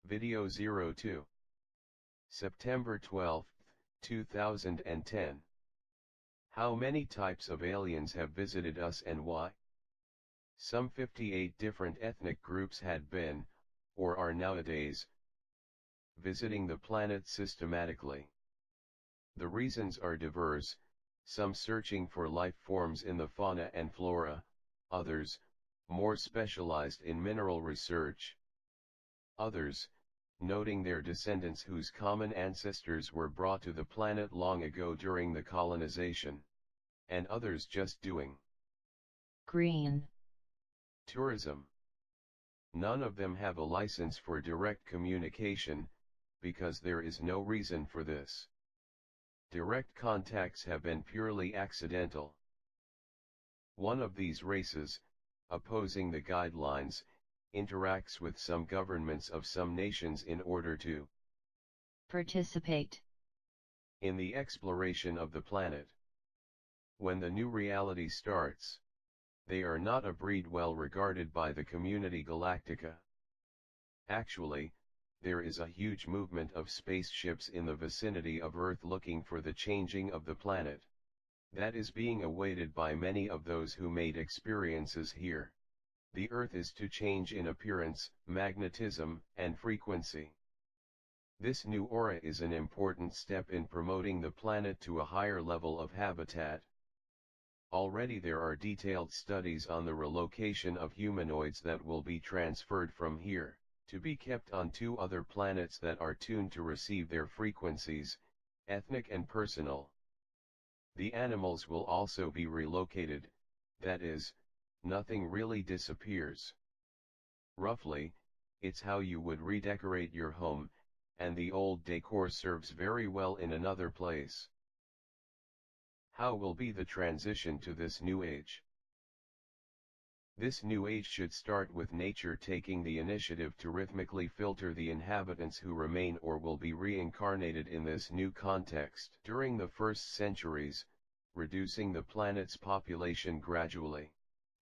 Video 02. September 12, 2010. How many types of aliens have visited us and why? Some 58 different ethnic groups had been, or are nowadays, visiting the planet systematically. The reasons are diverse, some searching for life forms in the fauna and flora, others, more specialized in mineral research. Others, noting their descendants whose common ancestors were brought to the planet long ago during the colonization. And others just doing green tourism. None of them have a license for direct communication, because there is no reason for this. Direct contacts have been purely accidental. One of these races, opposing the guidelines, interacts with some governments of some nations in order to participate in the exploration of the planet. When the new reality starts, they are not a breed well regarded by the Community Galactica. Actually, there is a huge movement of spaceships in the vicinity of Earth looking for the changing of the planet. That is being awaited by many of those who made experiences here. The Earth is to change in appearance, magnetism, and frequency. This new aura is an important step in promoting the planet to a higher level of habitat. Already there are detailed studies on the relocation of humanoids that will be transferred from here, to be kept on 2 other planets that are tuned to receive their frequencies, ethnic and personal. The animals will also be relocated, that is, nothing really disappears. Roughly, it's how you would redecorate your home, and the old decor serves very well in another place. How will be the transition to this new age? This new age should start with nature taking the initiative to rhythmically filter the inhabitants who remain or will be reincarnated in this new context. During the first centuries, reducing the planet's population gradually.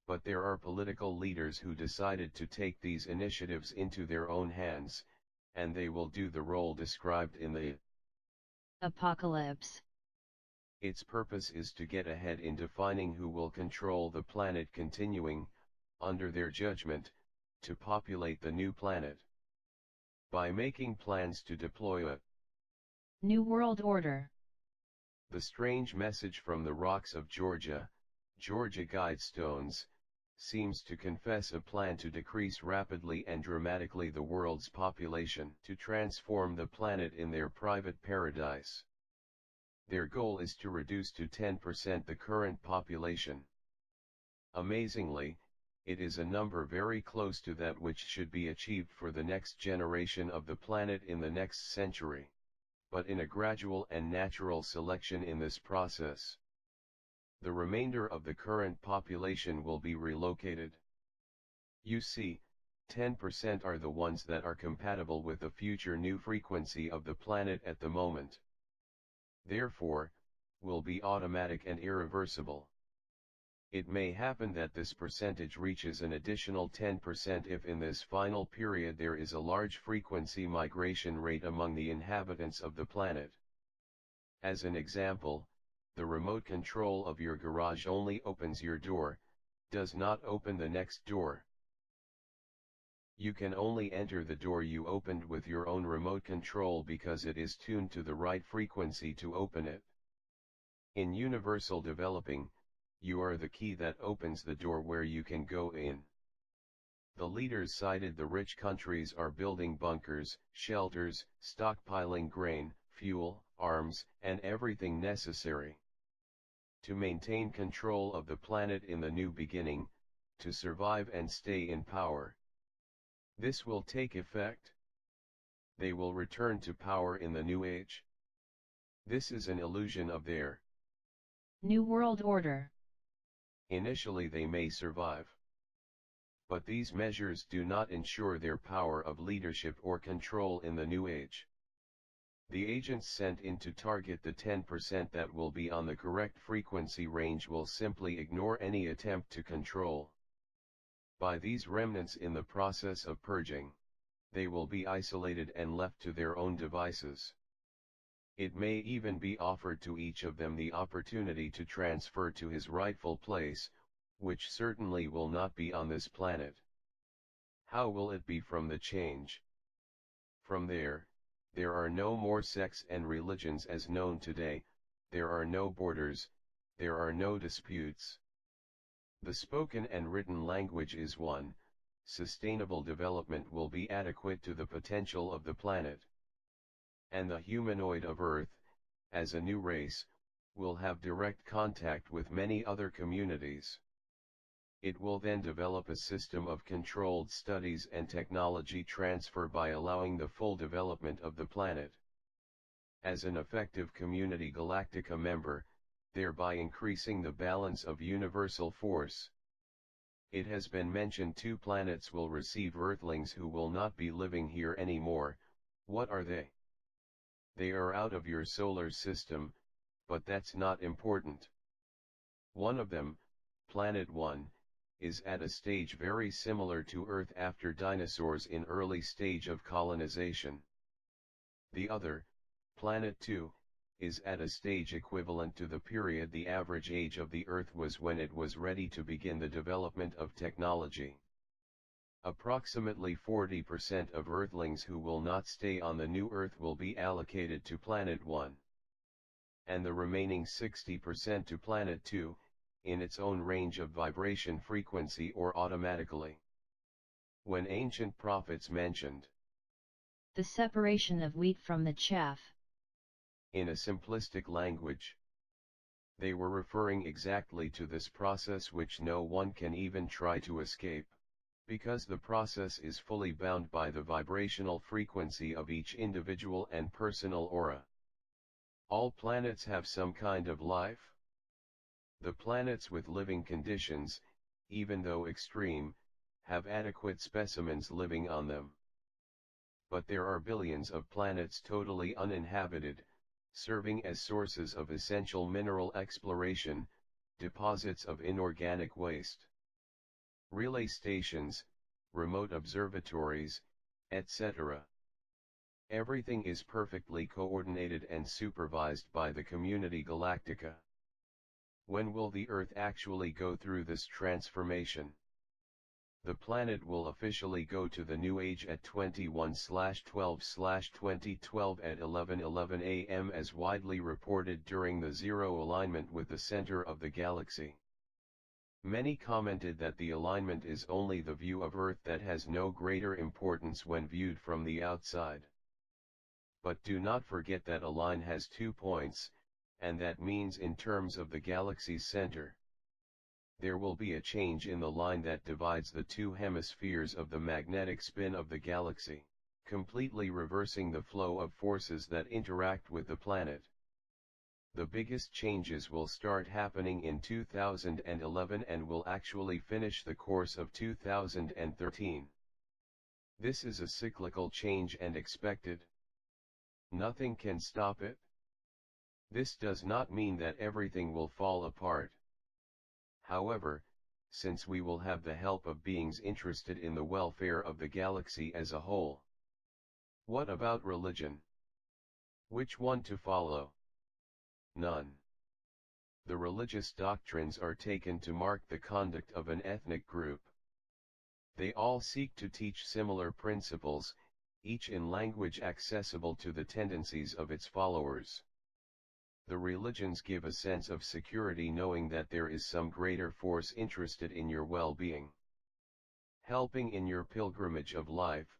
But there are political leaders who decided to take these initiatives into their own hands, and they will do the role described in the apocalypse. Its purpose is to get ahead in defining who will control the planet, continuing, under their judgment, to populate the new planet. By making plans to deploy a new world order. The strange message from the rocks of Georgia, Georgia Guidestones, seems to confess a plan to decrease rapidly and dramatically the world's population, to transform the planet in their private paradise. Their goal is to reduce to 10% the current population. Amazingly, it is a number very close to that which should be achieved for the next generation of the planet in the next century, but in a gradual and natural selection in this process. The remainder of the current population will be relocated. You see, 10% are the ones that are compatible with the future new frequency of the planet at the moment. Therefore, will be automatic and irreversible. It may happen that this percentage reaches an additional 10% if in this final period there is a large frequency migration rate among the inhabitants of the planet. As an example, the remote control of your garage only opens your door, does not open the next door. You can only enter the door you opened with your own remote control because it is tuned to the right frequency to open it. In universal developing, you are the key that opens the door where you can go in. The leaders cited the rich countries are building bunkers, shelters, stockpiling grain, fuel, arms, and everything necessary to maintain control of the planet in the new beginning, to survive and stay in power. This will take effect. They will return to power in the new age. This is an illusion of their new world order. Initially they may survive. But these measures do not ensure their power of leadership or control in the new age. The agents sent in to target the 10% that will be on the correct frequency range will simply ignore any attempt to control. By these remnants in the process of purging, they will be isolated and left to their own devices. It may even be offered to each of them the opportunity to transfer to his rightful place, which certainly will not be on this planet. How will it be from the change? From there are no more sects and religions as known today, there are no borders, there are no disputes. The spoken and written language is one, sustainable development will be adequate to the potential of the planet. And the humanoid of Earth, as a new race, will have direct contact with many other communities. It will then develop a system of controlled studies and technology transfer by allowing the full development of the planet. As an effective Community Galactica member, thereby increasing the balance of universal force. It has been mentioned 2 planets will receive Earthlings who will not be living here anymore. What are they? They are out of your solar system, but that's not important. One of them, Planet 1, is at a stage very similar to Earth after dinosaurs in early stage of colonization. The other, Planet 2, is at a stage equivalent to the period the average age of the Earth was when it was ready to begin the development of technology. Approximately 40% of Earthlings who will not stay on the new Earth will be allocated to Planet 1. And the remaining 60% to Planet 2, in its own range of vibration frequency or automatically. When ancient prophets mentioned the separation of wheat from the chaff, in a simplistic language, they were referring exactly to this process which no one can even try to escape, because the process is fully bound by the vibrational frequency of each individual and personal aura. All planets have some kind of life. The planets with living conditions, even though extreme, have adequate specimens living on them. But there are billions of planets totally uninhabited, serving as sources of essential mineral exploration, deposits of inorganic waste, relay stations, remote observatories, etc. Everything is perfectly coordinated and supervised by the Community Galactica. When will the Earth actually go through this transformation? The planet will officially go to the new age at 21/12/2012 at 11:11 a.m. as widely reported during the zero alignment with the center of the galaxy. Many commented that the alignment is only the view of Earth that has no greater importance when viewed from the outside. But do not forget that a line has 2 points, and that means in terms of the galaxy's center. There will be a change in the line that divides the 2 hemispheres of the magnetic spin of the galaxy, completely reversing the flow of forces that interact with the planet. The biggest changes will start happening in 2011 and will actually finish the course of 2013. This is a cyclical change and expected. Nothing can stop it. This does not mean that everything will fall apart. However, since we will have the help of beings interested in the welfare of the galaxy as a whole. What about religion? Which one to follow? None. The religious doctrines are taken to mark the conduct of an ethnic group. They all seek to teach similar principles, each in language accessible to the tendencies of its followers. The religions give a sense of security knowing that there is some greater force interested in your well-being, helping in your pilgrimage of life,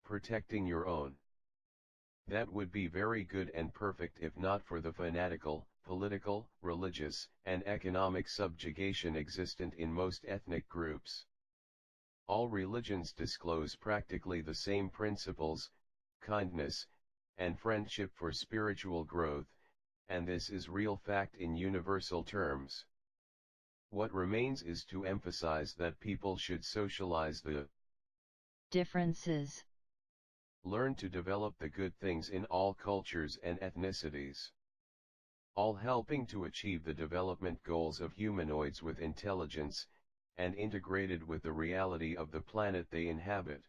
protecting your own. That would be very good and perfect if not for the fanatical, political, religious, and economic subjugation existent in most ethnic groups. All religions disclose practically the same principles, kindness, and friendship for spiritual growth, and this is real fact in universal terms. What remains is to emphasize that people should socialize the differences, learn to develop the good things in all cultures and ethnicities, all helping to achieve the development goals of humanoids with intelligence, and integrated with the reality of the planet they inhabit.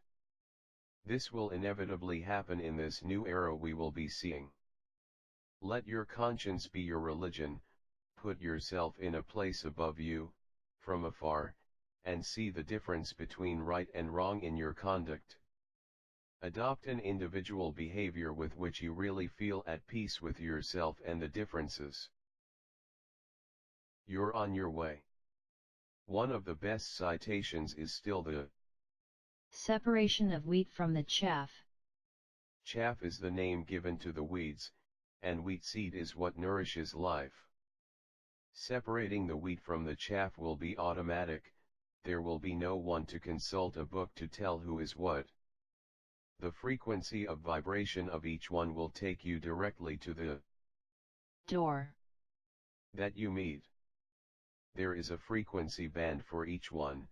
This will inevitably happen in this new era we will be seeing. Let your conscience be your religion, put yourself in a place above you, from afar, and see the difference between right and wrong in your conduct. Adopt an individual behavior with which you really feel at peace with yourself and the differences. You're on your way. One of the best citations is still the separation of wheat from the chaff. Chaff is the name given to the weeds, and wheat seed is what nourishes life. Separating the wheat from the chaff will be automatic, there will be no one to consult a book to tell who is what. The frequency of vibration of each one will take you directly to the door that you meet. There is a frequency band for each one,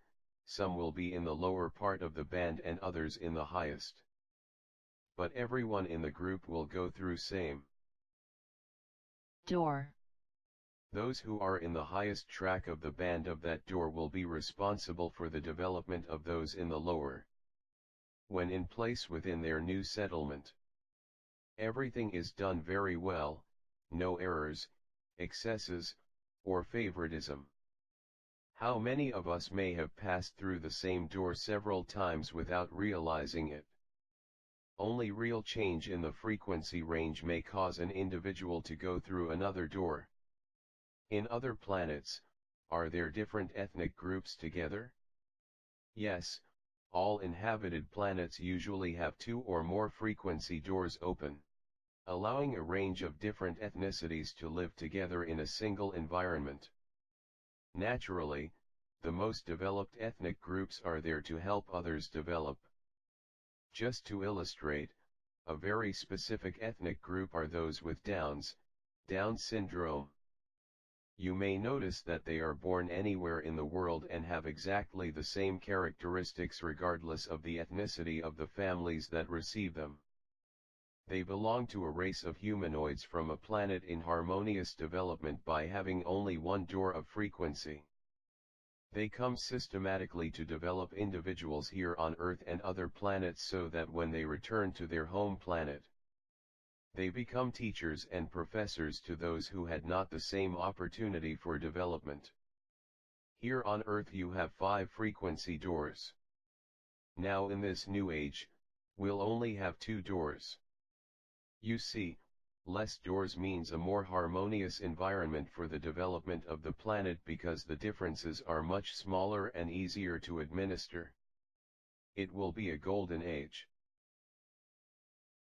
some will be in the lower part of the band and others in the highest. But everyone in the group will go through same door. Those who are in the highest track of the band of that door will be responsible for the development of those in the lower. When in place within their new settlement, everything is done very well, no errors, excesses, or favoritism. How many of us may have passed through the same door several times without realizing it? Only real change in the frequency range may cause an individual to go through another door. In other planets, are there different ethnic groups together? Yes, all inhabited planets usually have 2 or more frequency doors open, allowing a range of different ethnicities to live together in a single environment. Naturally, the most developed ethnic groups are there to help others develop. Just to illustrate, a very specific ethnic group are those with Down syndrome. You may notice that they are born anywhere in the world and have exactly the same characteristics regardless of the ethnicity of the families that receive them. They belong to a race of humanoids from a planet in harmonious development by having only one door of frequency. They come systematically to develop individuals here on Earth and other planets so that when they return to their home planet, they become teachers and professors to those who had not the same opportunity for development. Here on Earth you have 5 frequency doors. Now in this new age, we'll only have 2 doors. You see, less doors means a more harmonious environment for the development of the planet because the differences are much smaller and easier to administer. It will be a golden age.